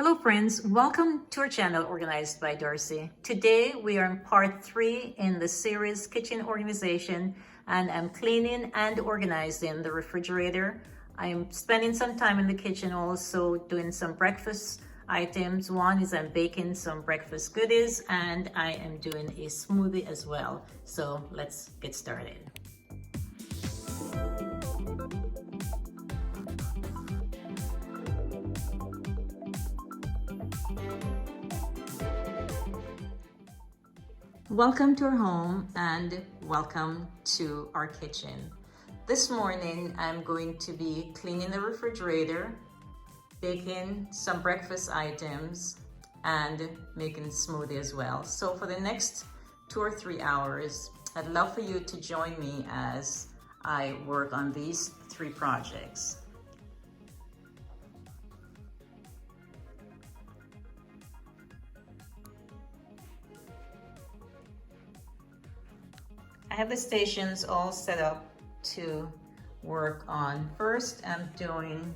Hello friends, welcome to our channel Organized by Darci. Today we are in part 3 in the series Kitchen Organization, and I'm cleaning and organizing the refrigerator. I'm spending some time in the kitchen also doing some breakfast items. One is I'm baking some breakfast goodies and I am doing a smoothie as well. So let's get started. Welcome to our home and welcome to our kitchen. This morning I'm going to be cleaning the refrigerator, baking some breakfast items, and making a smoothie as well. So for the next 2 or 3 hours, I'd love for you to join me as I work on these 3 projects. I have the stations all set up to work on. First, I'm doing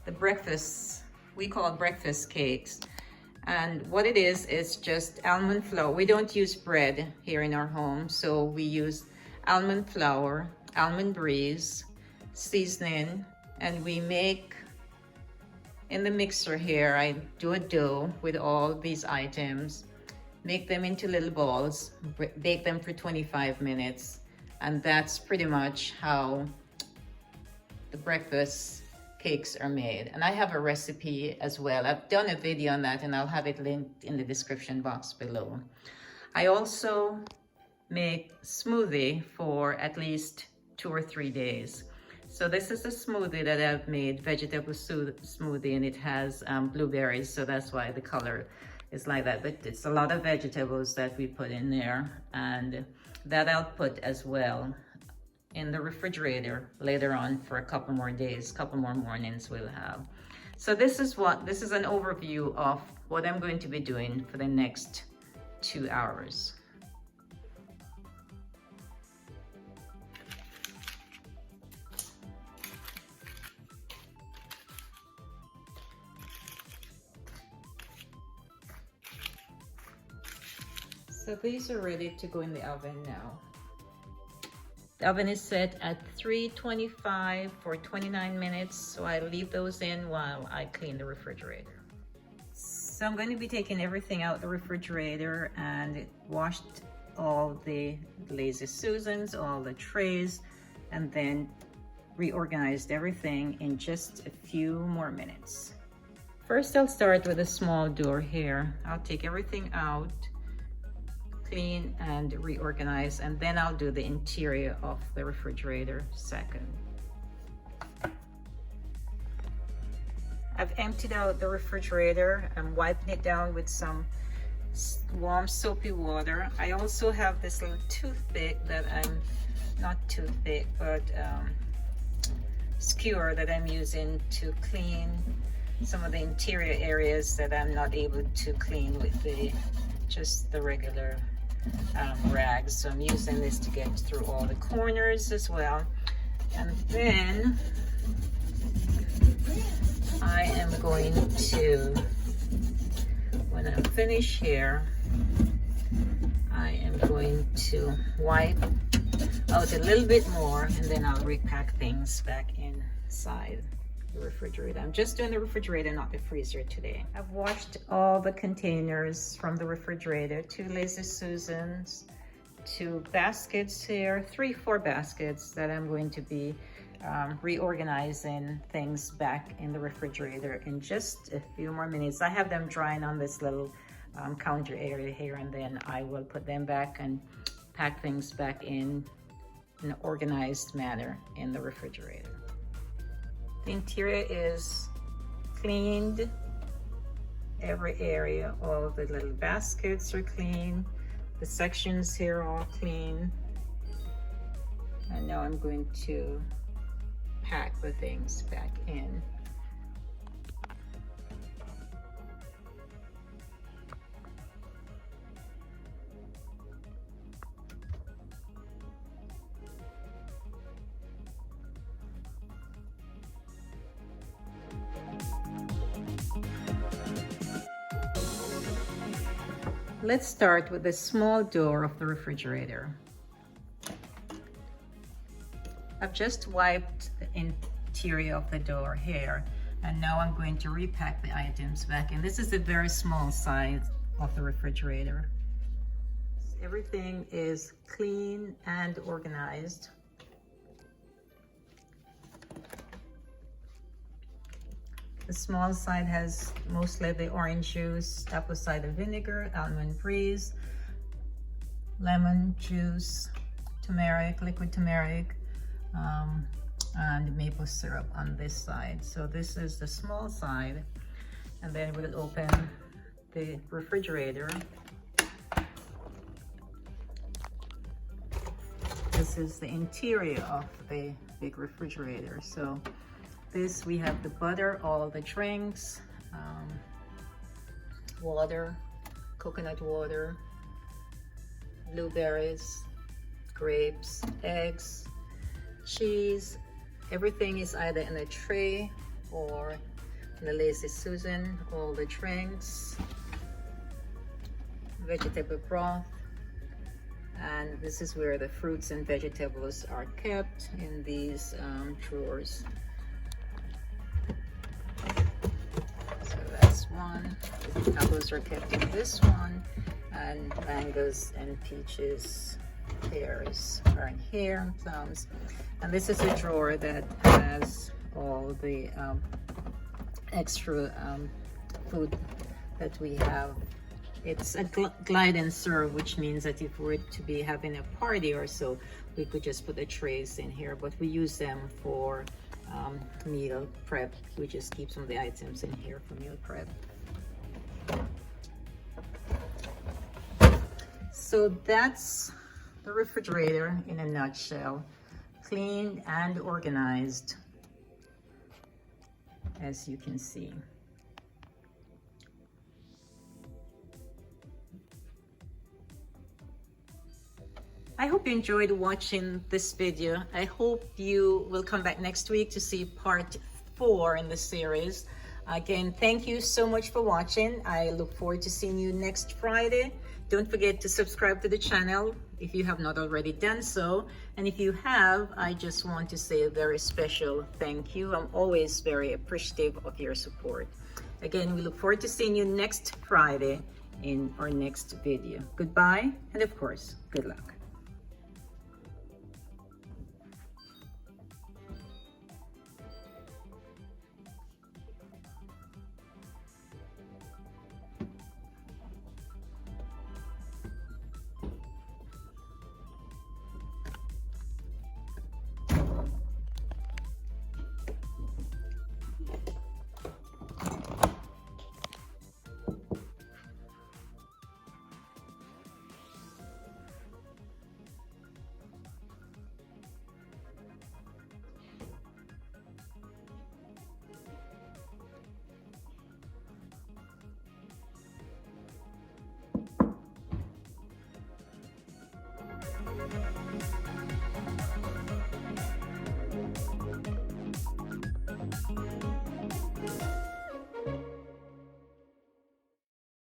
the breakfast, we call it breakfast cakes. And what it is just almond flour. We don't use bread here in our home, so we use almond flour, almond breeze, seasoning, and we make in the mixer here, I do a dough with all these items. Make them into little balls, bake them for 25 minutes, and that's pretty much how the breakfast cakes are made. And I have a recipe as well. I've done a video on that and I'll have it linked in the description box below. I also make smoothie for at least 2 or 3 days. So this is a smoothie that I've made, vegetable smoothie, and it has blueberries, so that's why the color is like that. But it's a lot of vegetables that we put in there, and that I'll put as well in the refrigerator later on for a couple more days, couple more mornings we'll have. So this is an overview of what I'm going to be doing for the next 2 hours. So these are ready to go in the oven now. The oven is set at 325 for 29 minutes, so I leave those in while I clean the refrigerator. So I'm going to be taking everything out the refrigerator and washed all the Lazy Susans, all the trays, and then reorganized everything in just a few more minutes. First, I'll start with a small door here. I'll take everything out, clean and reorganize, and then I'll do the interior of the refrigerator second. I've emptied out the refrigerator. I'm wiping it down with some warm soapy water. I also have this little toothpick that I'm, not toothpick, but skewer that I'm using to clean some of the interior areas that I'm not able to clean with just the regular rags. So I'm using this to get through all the corners as well. And then I am going to, when I'm finished here, I am going to wipe out a little bit more, and then I'll repack things back inside the refrigerator. I'm just doing the refrigerator, not the freezer today. I've washed all the containers from the refrigerator, 2 Lazy Susans, 2 baskets here, 3-4 baskets that I'm going to be reorganizing things back in the refrigerator in just a few more minutes. I have them drying on this little counter area here, and then I will put them back and pack things back in an organized manner in the refrigerator. The interior is cleaned, every area, all of the little baskets are clean, the sections here are all clean. And now I'm going to pack the things back in. Let's start with the small door of the refrigerator. I've just wiped the interior of the door here, and now I'm going to repack the items back in. This is a very small size of the refrigerator. Everything is clean and organized. The small side has mostly the orange juice, apple cider vinegar, almond breeze, lemon juice, turmeric, liquid turmeric, and maple syrup on this side. So this is the small side, and then we'll open the refrigerator. This is the interior of the big refrigerator. So this, we have the butter, all the drinks, water, coconut water, blueberries, grapes, eggs, cheese. Everything is either in a tray or in the Lazy Susan. All the drinks, vegetable broth, and this is where the fruits and vegetables are kept, in these drawers. So that's one. Apples are kept in this one, and mangoes and peaches, pears are in here, and plums. And this is a drawer that has all the extra food that we have. It's a glide and serve, which means that if we're to be having a party or so, we could just put the trays in here, but we use them for meal prep. We just keep some of the items in here for meal prep. So that's the refrigerator in a nutshell, clean and organized, as you can see. I hope you enjoyed watching this video. I hope you will come back next week to see part 4 in the series. Again, thank you so much for watching. I look forward to seeing you next Friday. Don't forget to subscribe to the channel if you have not already done so. And if you have, I just want to say a very special thank you. I'm always very appreciative of your support. Again, we look forward to seeing you next Friday in our next video. Goodbye, and of course, good luck.